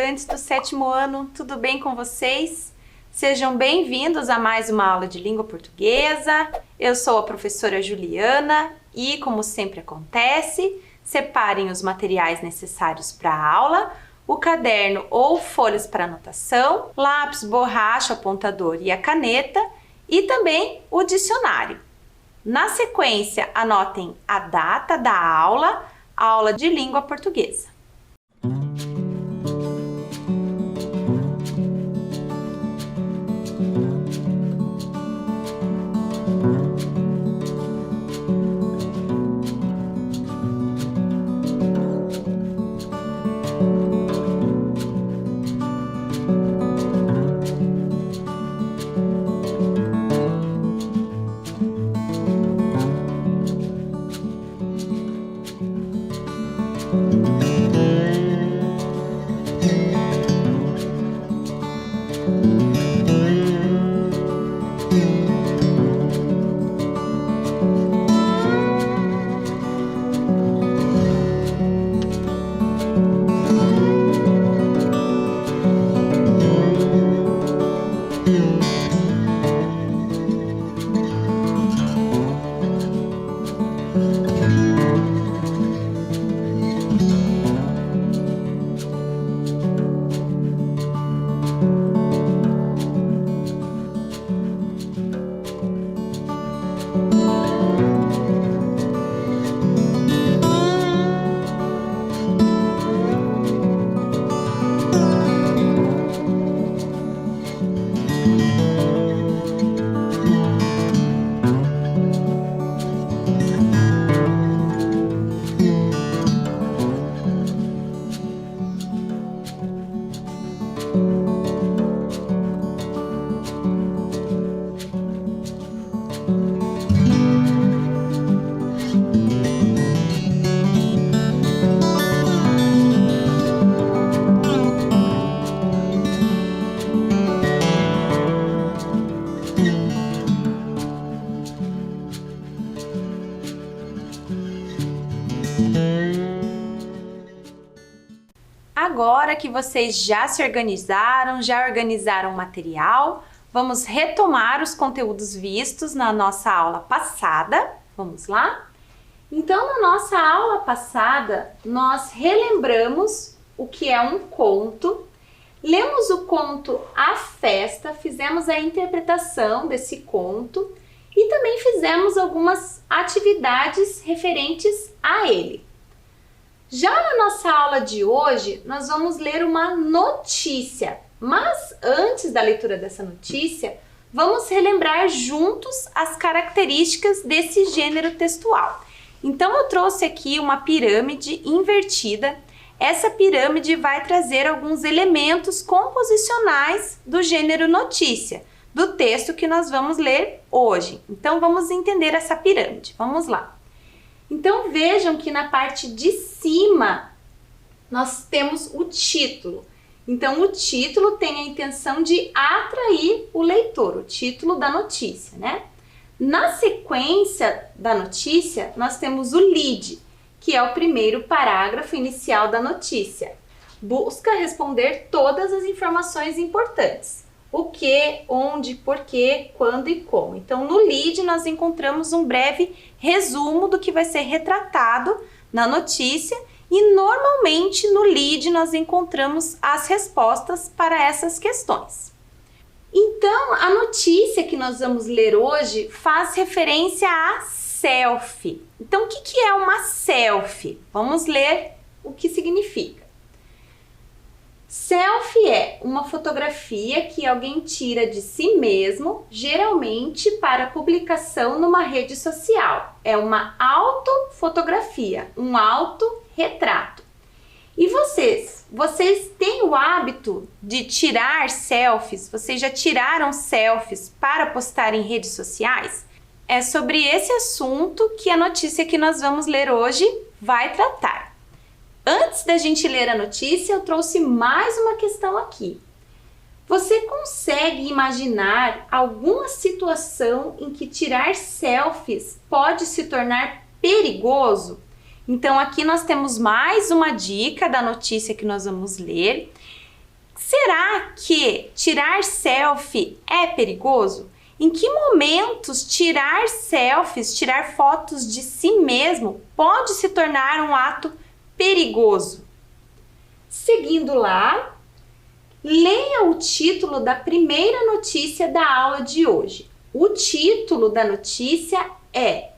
estudantes do 7º ano, tudo bem com vocês? Sejam bem-vindos a mais uma aula de língua portuguesa. Eu sou a professora Juliana e, como sempre acontece, separem os materiais necessários para a aula, o caderno ou folhas para anotação, lápis, borracha, apontador e a caneta e também o dicionário. Na sequência, anotem a data da aula de língua portuguesa. Agora que vocês já se organizaram, já organizaram o material, vamos retomar os conteúdos vistos na nossa aula passada. Vamos lá? Então, na nossa aula passada, nós relembramos o que é um conto, lemos o conto A Festa, fizemos a interpretação desse conto e também fizemos algumas atividades referentes a ele. Já na nossa aula de hoje, nós vamos ler uma notícia, mas antes da leitura dessa notícia, vamos relembrar juntos as características desse gênero textual. Então, eu trouxe aqui uma pirâmide invertida. Essa pirâmide vai trazer alguns elementos composicionais do gênero notícia, do texto que nós vamos ler hoje. Então, vamos entender essa pirâmide. Vamos lá. Então, vejam que na parte de cima nós temos o título. Então, o título tem a intenção de atrair o leitor, o título da notícia, né? Na sequência da notícia, nós temos o lead, que é o primeiro parágrafo inicial da notícia. Busca responder todas as informações importantes. O que, onde, porquê, quando e como. Então, no lead, nós encontramos um breve resumo do que vai ser retratado na notícia e, normalmente, no lead, nós encontramos as respostas para essas questões. Então, a notícia que nós vamos ler hoje faz referência a selfie. Então, o que é uma selfie? Vamos ler o que significa. Selfie é uma fotografia que alguém tira de si mesmo, geralmente para publicação numa rede social. É uma autofotografia, um autorretrato. E vocês têm o hábito de tirar selfies? Vocês já tiraram selfies para postar em redes sociais? É sobre esse assunto que a notícia que nós vamos ler hoje vai tratar. Antes da gente ler a notícia, eu trouxe mais uma questão aqui. Você consegue imaginar alguma situação em que tirar selfies pode se tornar perigoso? Então, aqui nós temos mais uma dica da notícia que nós vamos ler. Será que tirar selfie é perigoso? Em que momentos tirar selfies, tirar fotos de si mesmo pode se tornar um ato perigoso? Seguindo lá, leia o título da primeira notícia da aula de hoje. O título da notícia é: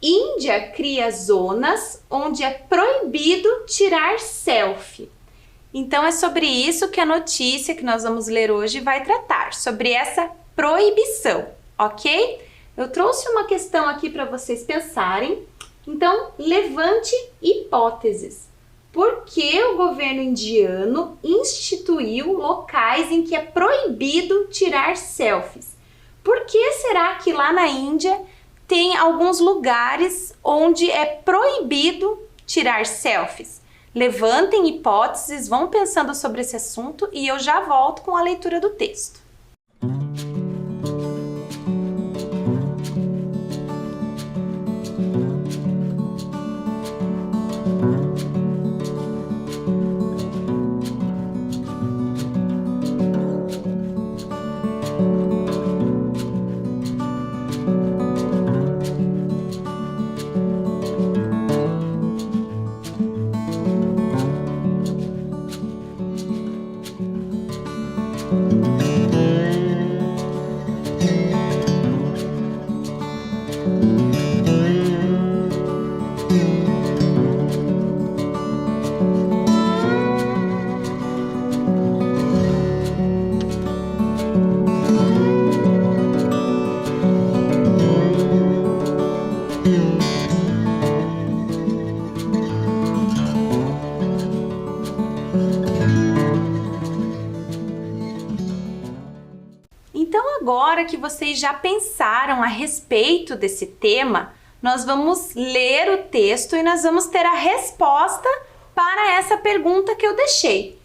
Índia cria zonas onde é proibido tirar selfie. Então é sobre isso que a notícia que nós vamos ler hoje vai tratar, sobre essa proibição, ok? Eu trouxe uma questão aqui para vocês pensarem. Então, levante hipóteses. Por que o governo indiano instituiu locais em que é proibido tirar selfies? Por que será que lá na Índia tem alguns lugares onde é proibido tirar selfies? Levantem hipóteses, vão pensando sobre esse assunto e eu já volto com a leitura do texto. Então, agora que vocês já pensaram a respeito desse tema, nós vamos ler o texto e nós vamos ter a resposta para essa pergunta que eu deixei.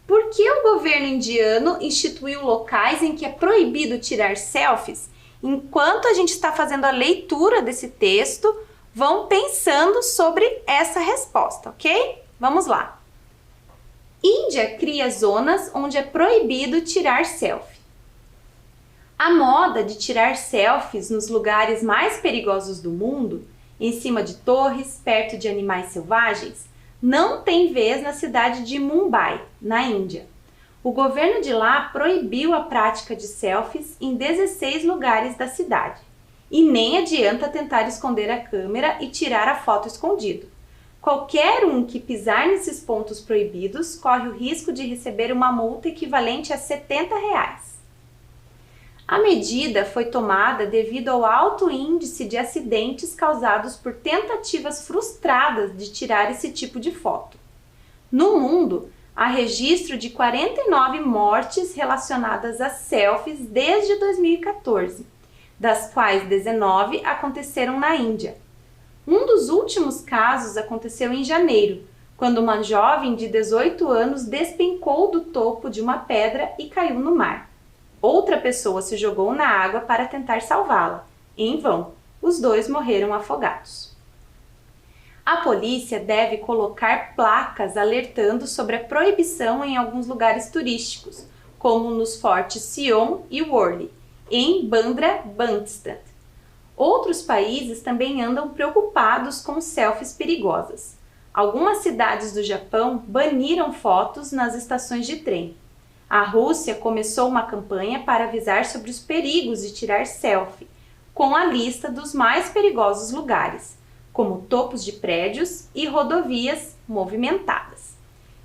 Por que o governo indiano instituiu locais em que é proibido tirar selfies? Enquanto a gente está fazendo a leitura desse texto, vão pensando sobre essa resposta, ok? Vamos lá. Índia cria zonas onde é proibido tirar selfie. A moda de tirar selfies nos lugares mais perigosos do mundo, em cima de torres, perto de animais selvagens, não tem vez na cidade de Mumbai, na Índia. O governo de lá proibiu a prática de selfies em 16 lugares da cidade. E nem adianta tentar esconder a câmera e tirar a foto escondido. Qualquer um que pisar nesses pontos proibidos corre o risco de receber uma multa equivalente a R$70. A medida foi tomada devido ao alto índice de acidentes causados por tentativas frustradas de tirar esse tipo de foto. No mundo, há registro de 49 mortes relacionadas a selfies desde 2014, das quais 19 aconteceram na Índia. Um dos últimos casos aconteceu em janeiro, quando uma jovem de 18 anos despencou do topo de uma pedra e caiu no mar. Outra pessoa se jogou na água para tentar salvá-la. Em vão, os dois morreram afogados. A polícia deve colocar placas alertando sobre a proibição em alguns lugares turísticos, como nos fortes Sion e Worli, em Bandra Bandstand. Outros países também andam preocupados com selfies perigosas. Algumas cidades do Japão baniram fotos nas estações de trem. A Rússia começou uma campanha para avisar sobre os perigos de tirar selfie, com a lista dos mais perigosos lugares, como topos de prédios e rodovias movimentadas.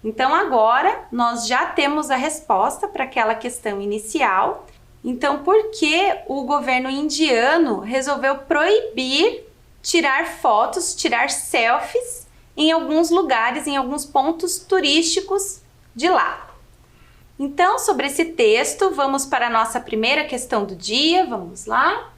Então agora nós já temos a resposta para aquela questão inicial. Então, por que o governo indiano resolveu proibir tirar fotos, tirar selfies em alguns lugares, em alguns pontos turísticos de lá? Então, sobre esse texto, vamos para a nossa primeira questão do dia. Vamos lá?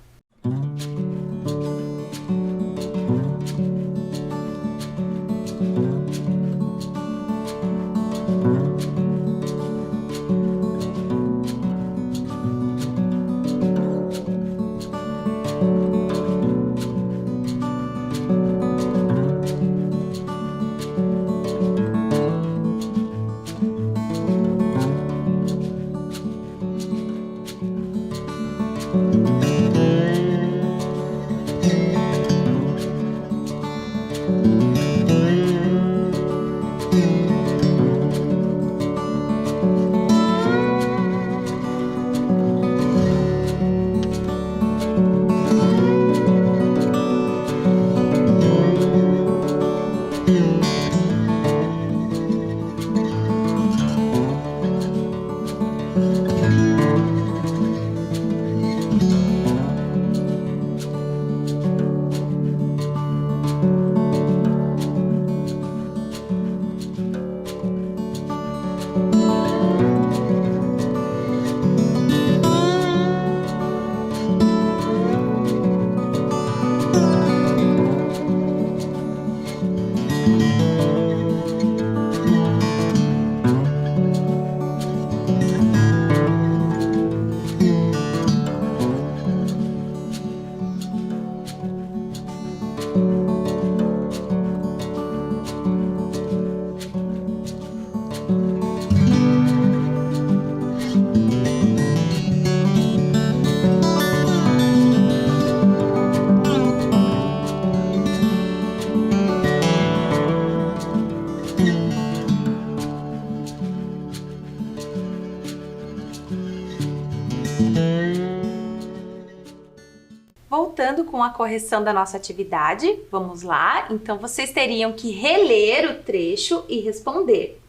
Voltando com a correção da nossa atividade, vamos lá? Então, vocês teriam que reler o trecho e responder.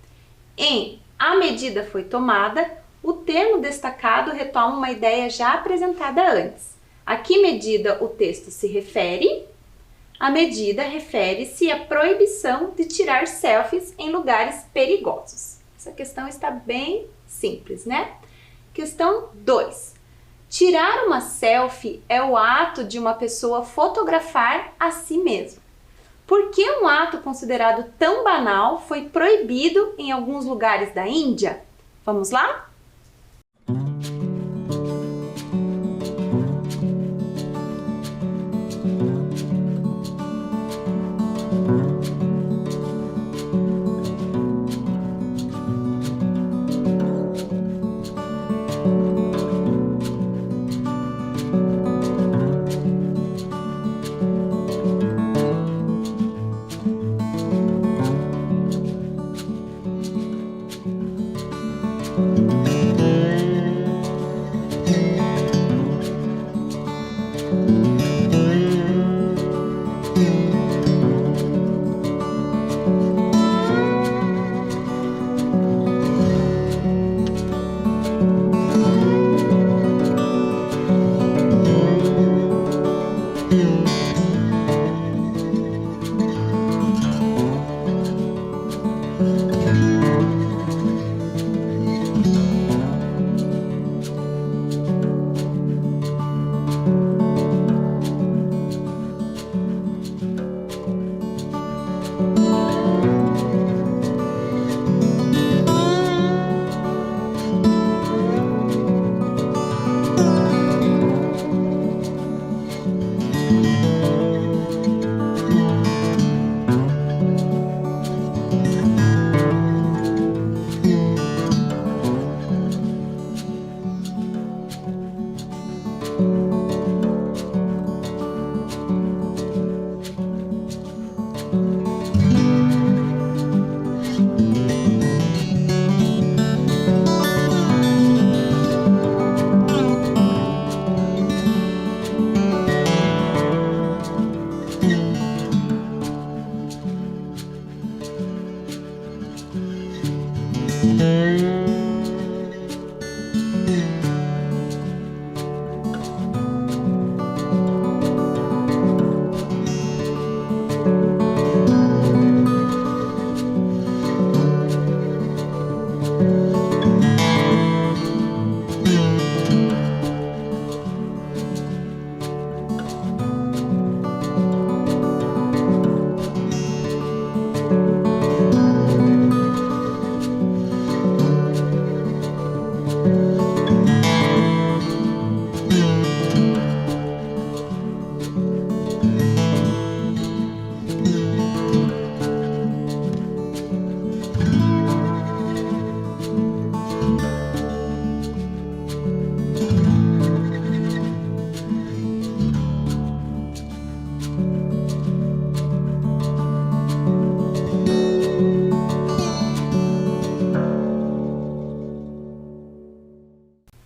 Em "a medida foi tomada", o termo destacado retoma uma ideia já apresentada antes. A que medida o texto se refere? A medida refere-se à proibição de tirar selfies em lugares perigosos. Essa questão está bem simples, né? Questão 2. Tirar uma selfie é o ato de uma pessoa fotografar a si mesma. Por que um ato considerado tão banal foi proibido em alguns lugares da Índia? Vamos lá?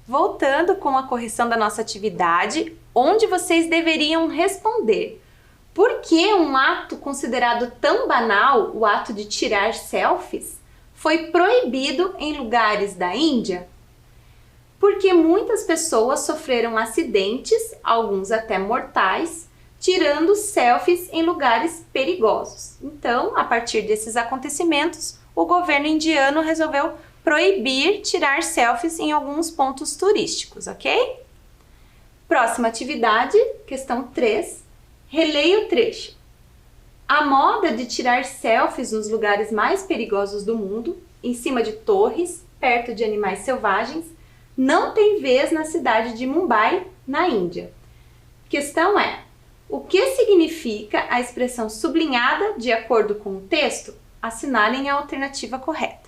Voltando com a correção da nossa atividade, onde vocês deveriam responder: por que um ato considerado tão banal, o ato de tirar selfies, foi proibido em lugares da Índia? Porque muitas pessoas sofreram acidentes, alguns até mortais, tirando selfies em lugares perigosos. Então, a partir desses acontecimentos, o governo indiano resolveu proibir tirar selfies em alguns pontos turísticos, ok? Próxima atividade, questão 3. Releia o trecho. A moda de tirar selfies nos lugares mais perigosos do mundo, em cima de torres, perto de animais selvagens, não tem vez na cidade de Mumbai, na Índia. Questão é: o que significa a expressão sublinhada de acordo com o texto? Assinalem a alternativa correta.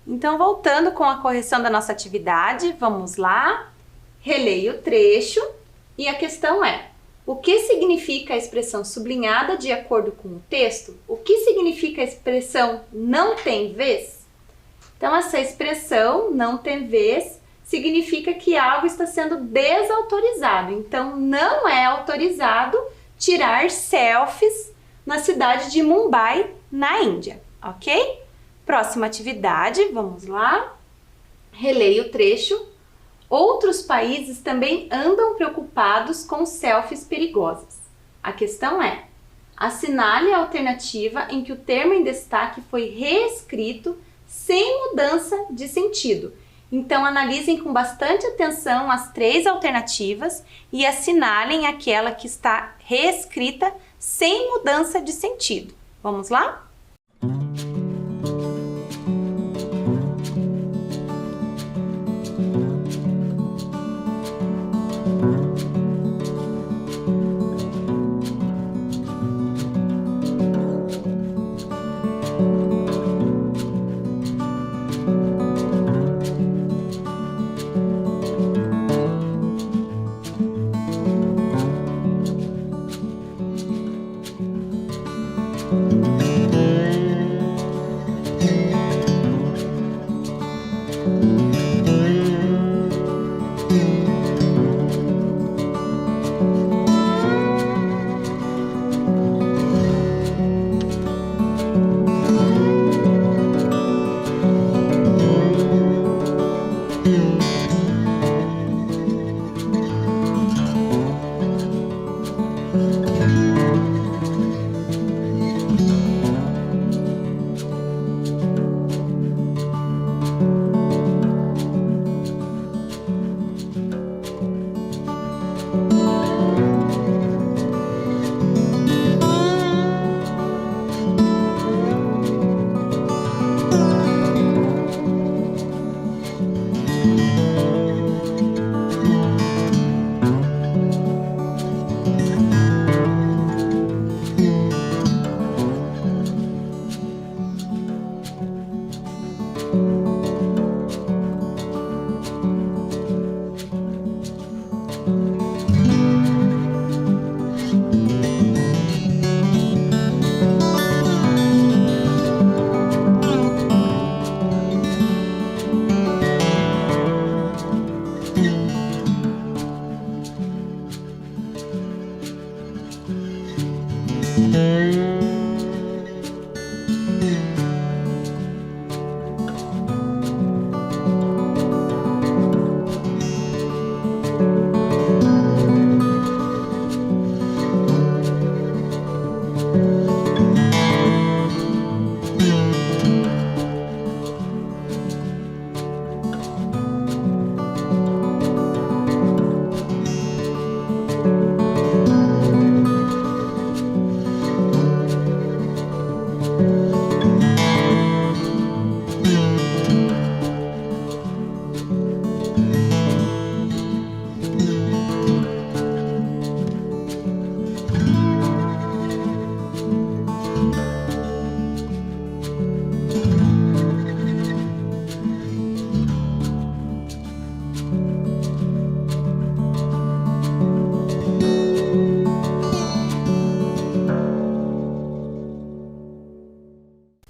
Então, voltando com a correção da nossa atividade, vamos lá. Releia o trecho e a questão é: o que significa a expressão sublinhada de acordo com o texto? O que significa a expressão não tem vez? Então, essa expressão não tem vez significa que algo está sendo desautorizado. Então, não é autorizado tirar selfies na cidade de Mumbai, na Índia, ok? Próxima atividade, vamos lá. Releia o trecho. Outros países também andam preocupados com selfies perigosas. A questão é: assinale a alternativa em que o termo em destaque foi reescrito sem mudança de sentido. Então, analisem com bastante atenção as 3 alternativas e assinalem aquela que está reescrita sem mudança de sentido. Vamos lá?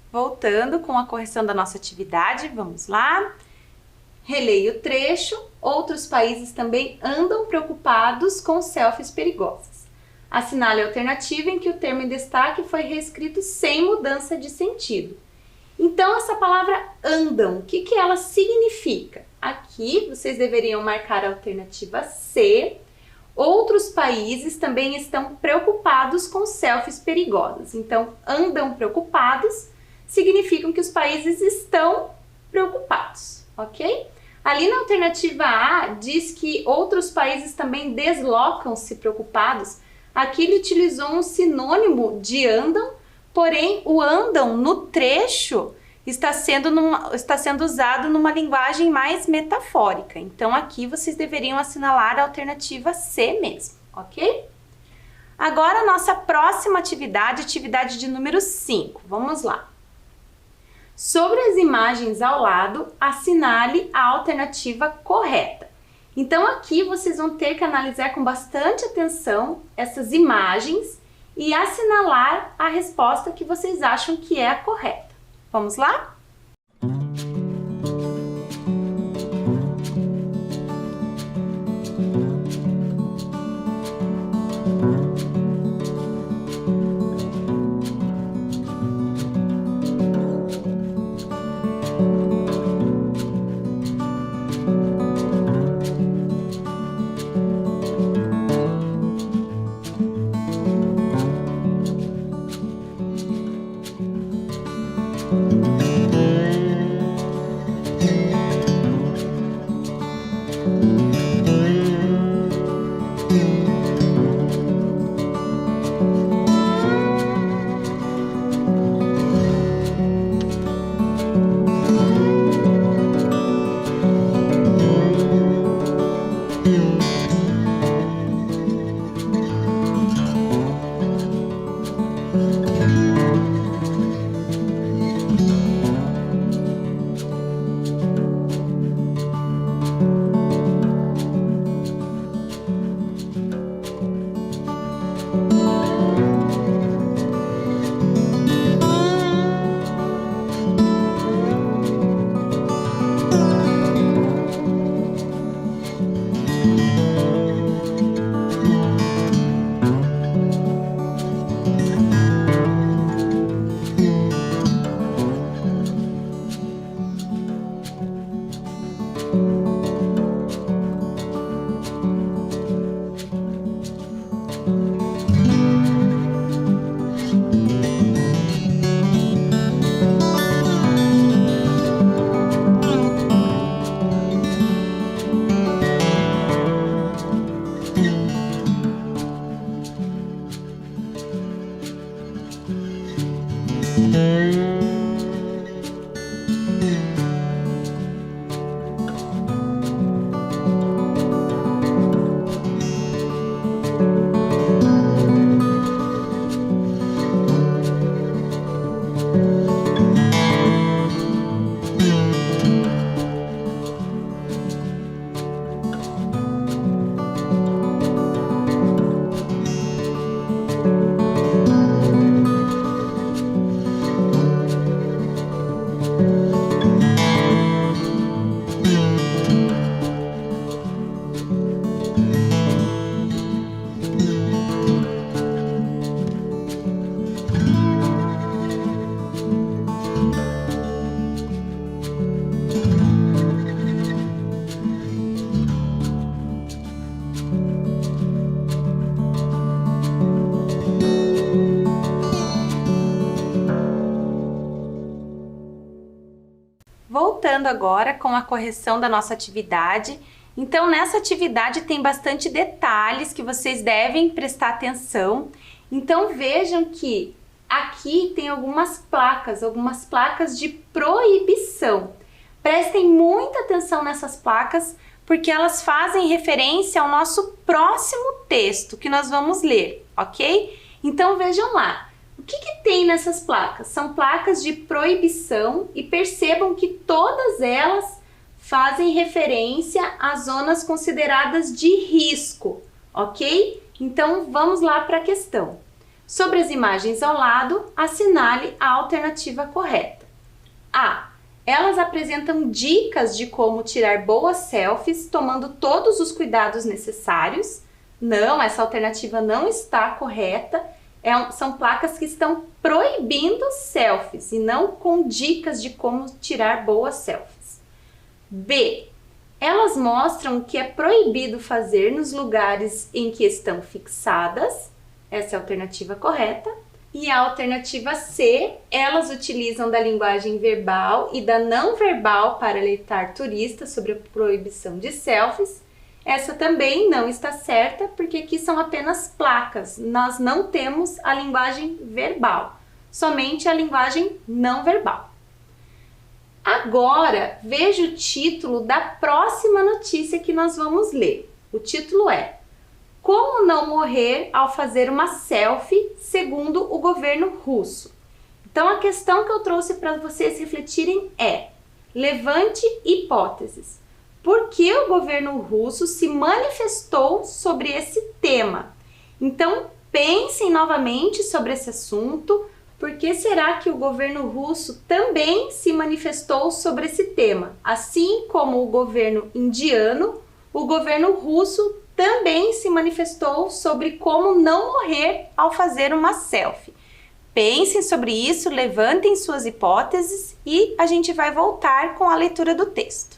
Voltando com a correção da nossa atividade, vamos lá. Releia o trecho. Outros países também andam preocupados com selfies perigosas. Assinale a alternativa em que o termo em destaque foi reescrito sem mudança de sentido. Então, essa palavra andam, o que ela significa? Aqui, vocês deveriam marcar a alternativa C. Outros países também estão preocupados com selfies perigosas. Então, andam preocupados significam que os países estão preocupados, ok? Ali na alternativa A, diz que outros países também deslocam-se preocupados. Aqui ele utilizou um sinônimo de andam, porém o andam no trecho está sendo usado numa linguagem mais metafórica. Então aqui vocês deveriam assinalar a alternativa C mesmo, ok? Agora, a nossa próxima atividade, atividade de número 5. Vamos lá. Sobre as imagens ao lado, assinale a alternativa correta. Então, aqui vocês vão ter que analisar com bastante atenção essas imagens e assinalar a resposta que vocês acham que é a correta. Vamos lá? Voltando agora com a correção da nossa atividade. Então, nessa atividade tem bastante detalhes que vocês devem prestar atenção. Então, vejam que aqui tem algumas placas de proibição. Prestem muita atenção nessas placas, porque elas fazem referência ao nosso próximo texto que nós vamos ler, ok? Então, vejam lá. O que tem nessas placas? São placas de proibição e percebam que todas elas fazem referência às zonas consideradas de risco, ok? Então, vamos lá para a questão. Sobre as imagens ao lado, assinale a alternativa correta. A. Elas apresentam dicas de como tirar boas selfies, tomando todos os cuidados necessários. Não, essa alternativa não está correta. São placas que estão proibindo selfies e não com dicas de como tirar boas selfies. B. Elas mostram o que é proibido fazer nos lugares em que estão fixadas. Essa é a alternativa correta. E a alternativa C, elas utilizam da linguagem verbal e da não verbal para alertar turistas sobre a proibição de selfies. Essa também não está certa, porque aqui são apenas placas. Nós não temos a linguagem verbal, somente a linguagem não verbal. Agora, veja o título da próxima notícia que nós vamos ler. O título é: Como não morrer ao fazer uma selfie, segundo o governo russo? Então, a questão que eu trouxe para vocês refletirem é: levante hipóteses. Por que o governo russo se manifestou sobre esse tema? Então, pensem novamente sobre esse assunto. Por que será que o governo russo também se manifestou sobre esse tema? Assim como o governo indiano, o governo russo também se manifestou sobre como não morrer ao fazer uma selfie. Pensem sobre isso, levantem suas hipóteses e a gente vai voltar com a leitura do texto.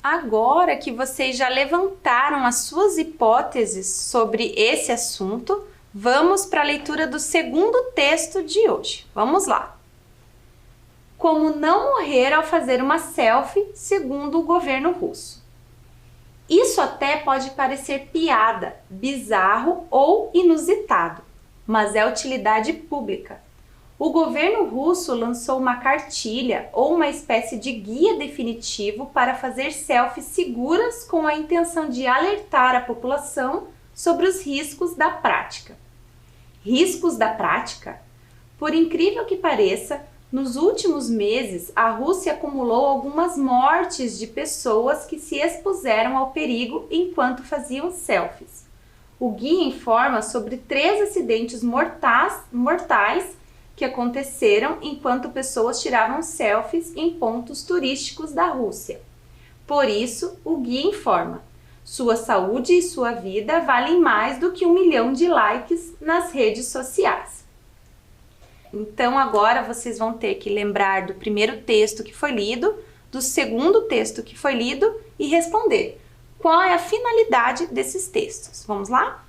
Agora que vocês já levantaram as suas hipóteses sobre esse assunto, vamos para a leitura do segundo texto de hoje. Vamos lá! Como não morrer ao fazer uma selfie, segundo o governo russo. Isso até pode parecer piada, bizarro ou inusitado, mas é utilidade pública. O governo russo lançou uma cartilha ou uma espécie de guia definitivo para fazer selfies seguras com a intenção de alertar a população sobre os riscos da prática. Riscos da prática? Por incrível que pareça, nos últimos meses a Rússia acumulou algumas mortes de pessoas que se expuseram ao perigo enquanto faziam selfies. O guia informa sobre 3 acidentes mortais que aconteceram enquanto pessoas tiravam selfies em pontos turísticos da Rússia. Por isso, o guia informa: sua saúde e sua vida valem mais do que 1 milhão de likes nas redes sociais. Então agora vocês vão ter que lembrar do primeiro texto que foi lido, do segundo texto que foi lido e responder qual é a finalidade desses textos. Vamos lá?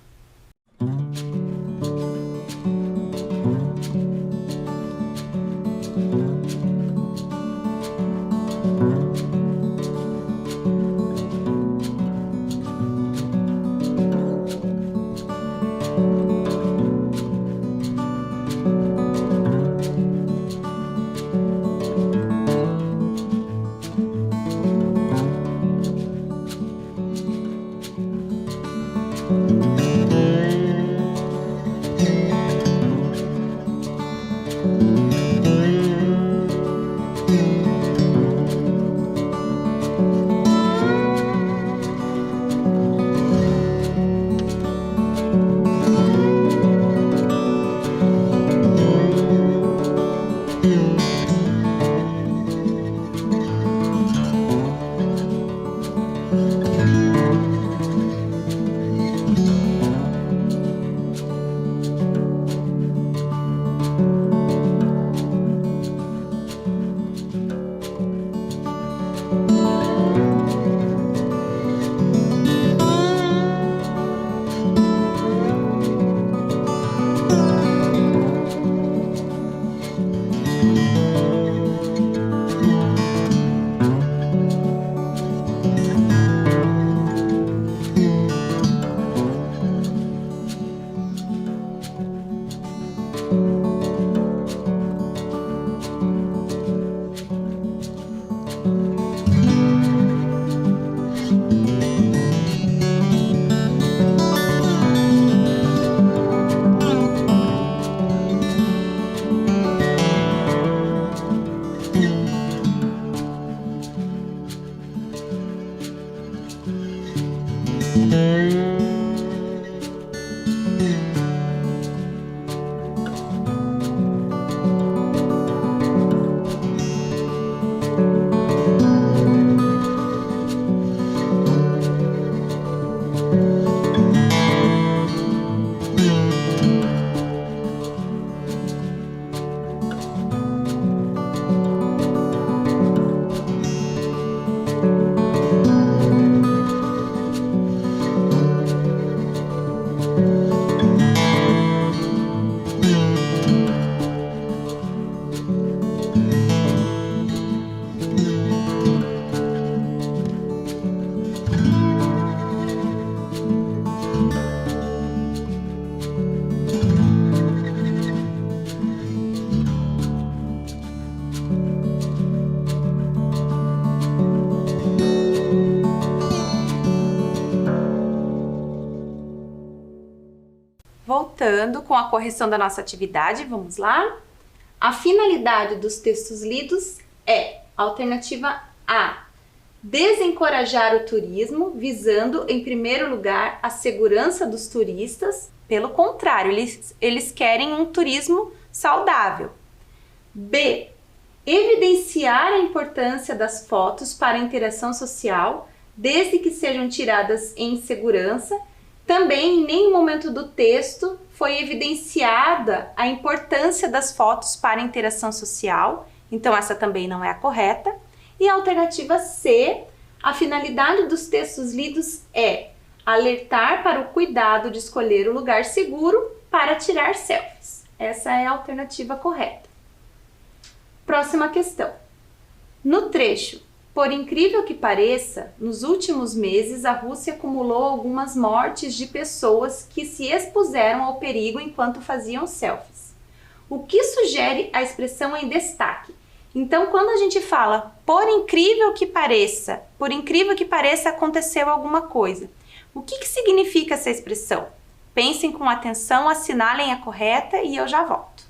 Voltando com a correção da nossa atividade, vamos lá? A finalidade dos textos lidos é, alternativa A, desencorajar o turismo, visando, em primeiro lugar, a segurança dos turistas. Pelo contrário, eles querem um turismo saudável. B, evidenciar a importância das fotos para a interação social, desde que sejam tiradas em segurança. Também, em nenhum momento do texto foi evidenciada a importância das fotos para a interação social, então essa também não é a correta. E a alternativa C, a finalidade dos textos lidos é alertar para o cuidado de escolher o lugar seguro para tirar selfies. Essa é a alternativa correta. Próxima questão. No trecho, por incrível que pareça, nos últimos meses a Rússia acumulou algumas mortes de pessoas que se expuseram ao perigo enquanto faziam selfies. O que sugere a expressão em destaque? Então, quando a gente fala por incrível que pareça aconteceu alguma coisa. O que significa essa expressão? Pensem com atenção, assinalem a correta e eu já volto.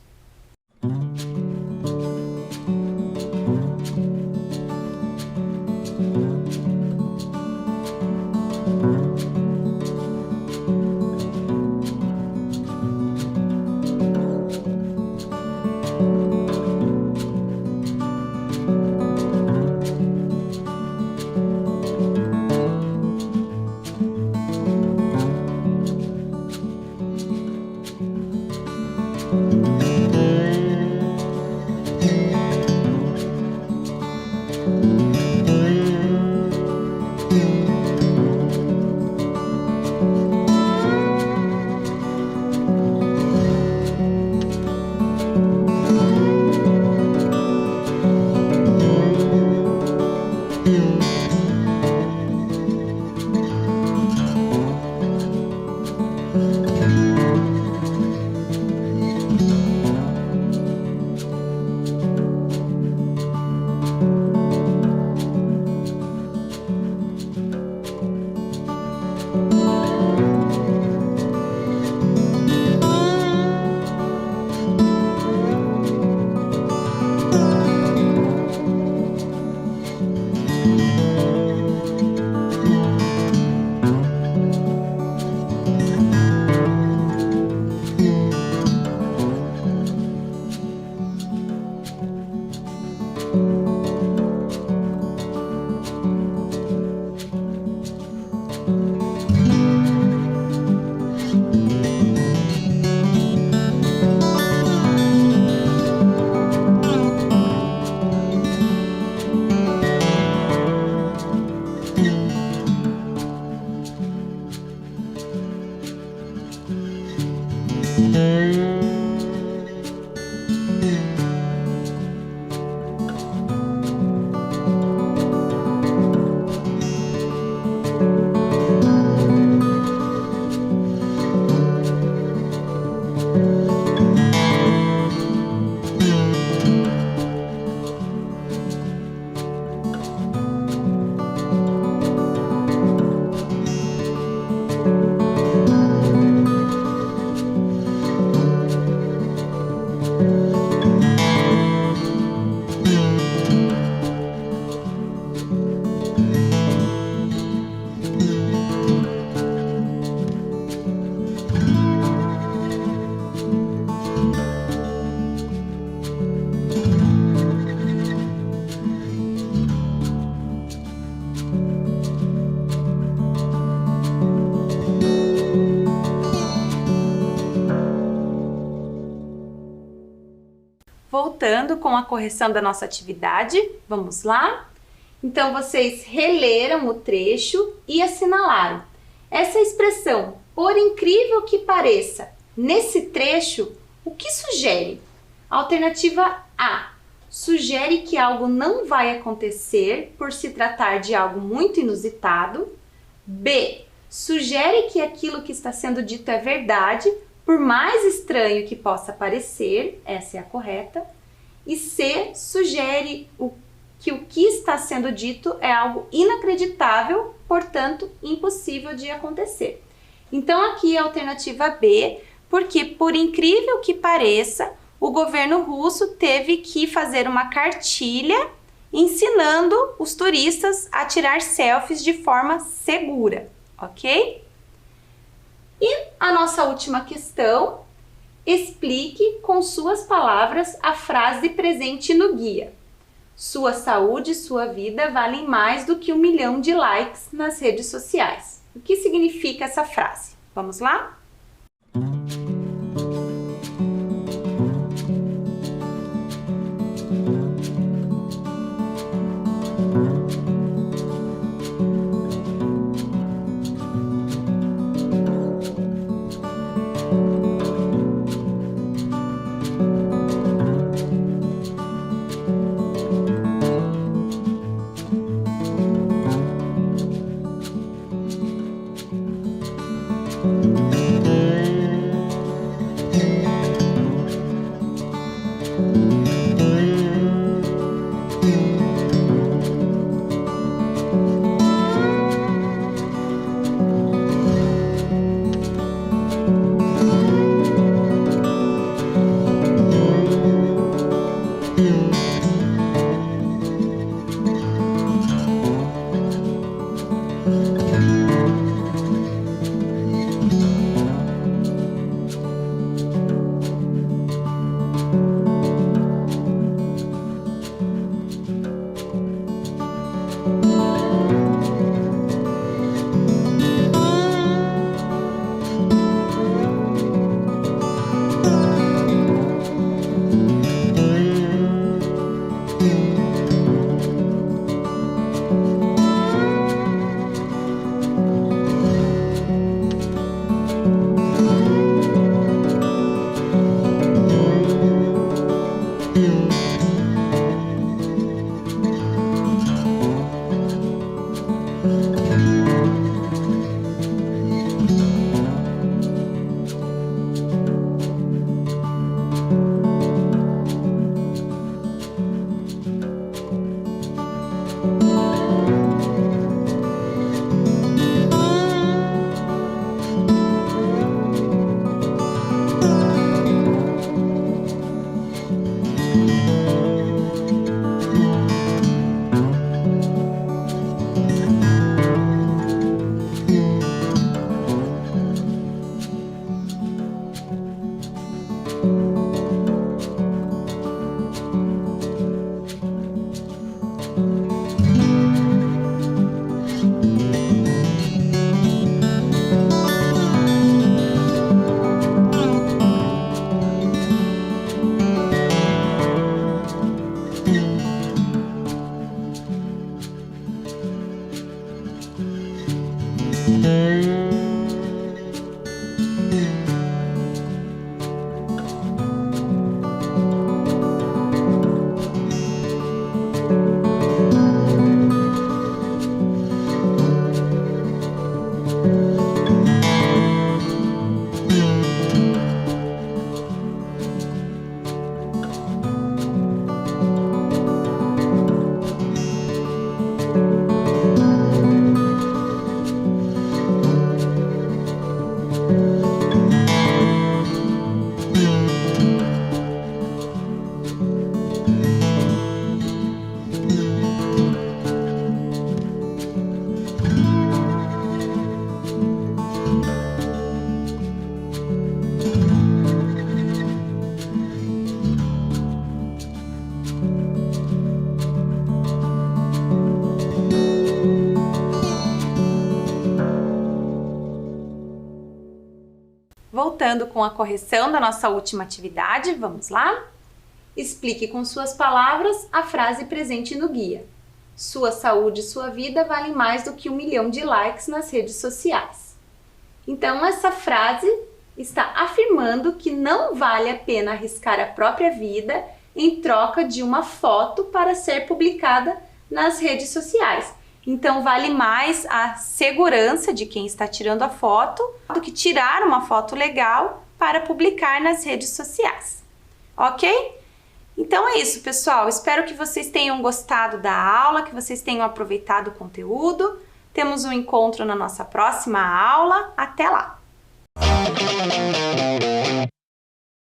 Voltando com a correção da nossa atividade, vamos lá? Então, vocês releram o trecho e assinalaram. Essa expressão, por incrível que pareça, nesse trecho, o que sugere? Alternativa A. Sugere que algo não vai acontecer por se tratar de algo muito inusitado. B. Sugere que aquilo que está sendo dito é verdade, por mais estranho que possa parecer. Essa é a correta. E C. Sugere que o que está sendo dito é algo inacreditável, portanto, impossível de acontecer. Então, aqui é a alternativa B, porque, por incrível que pareça, o governo russo teve que fazer uma cartilha ensinando os turistas a tirar selfies de forma segura, ok? E a nossa última questão, explique com suas palavras a frase presente no guia. Sua saúde e sua vida valem mais do que 1 milhão de likes nas redes sociais. O que significa essa frase? Vamos lá? Voltando com a correção da nossa última atividade, vamos lá? Explique com suas palavras a frase presente no guia. Sua saúde e sua vida valem mais do que 1 milhão de likes nas redes sociais. Então, essa frase está afirmando que não vale a pena arriscar a própria vida em troca de uma foto para ser publicada nas redes sociais. Então, vale mais a segurança de quem está tirando a foto do que tirar uma foto legal para publicar nas redes sociais. Ok? Então é isso, pessoal. Espero que vocês tenham gostado da aula, que vocês tenham aproveitado o conteúdo. Temos um encontro na nossa próxima aula. Até lá!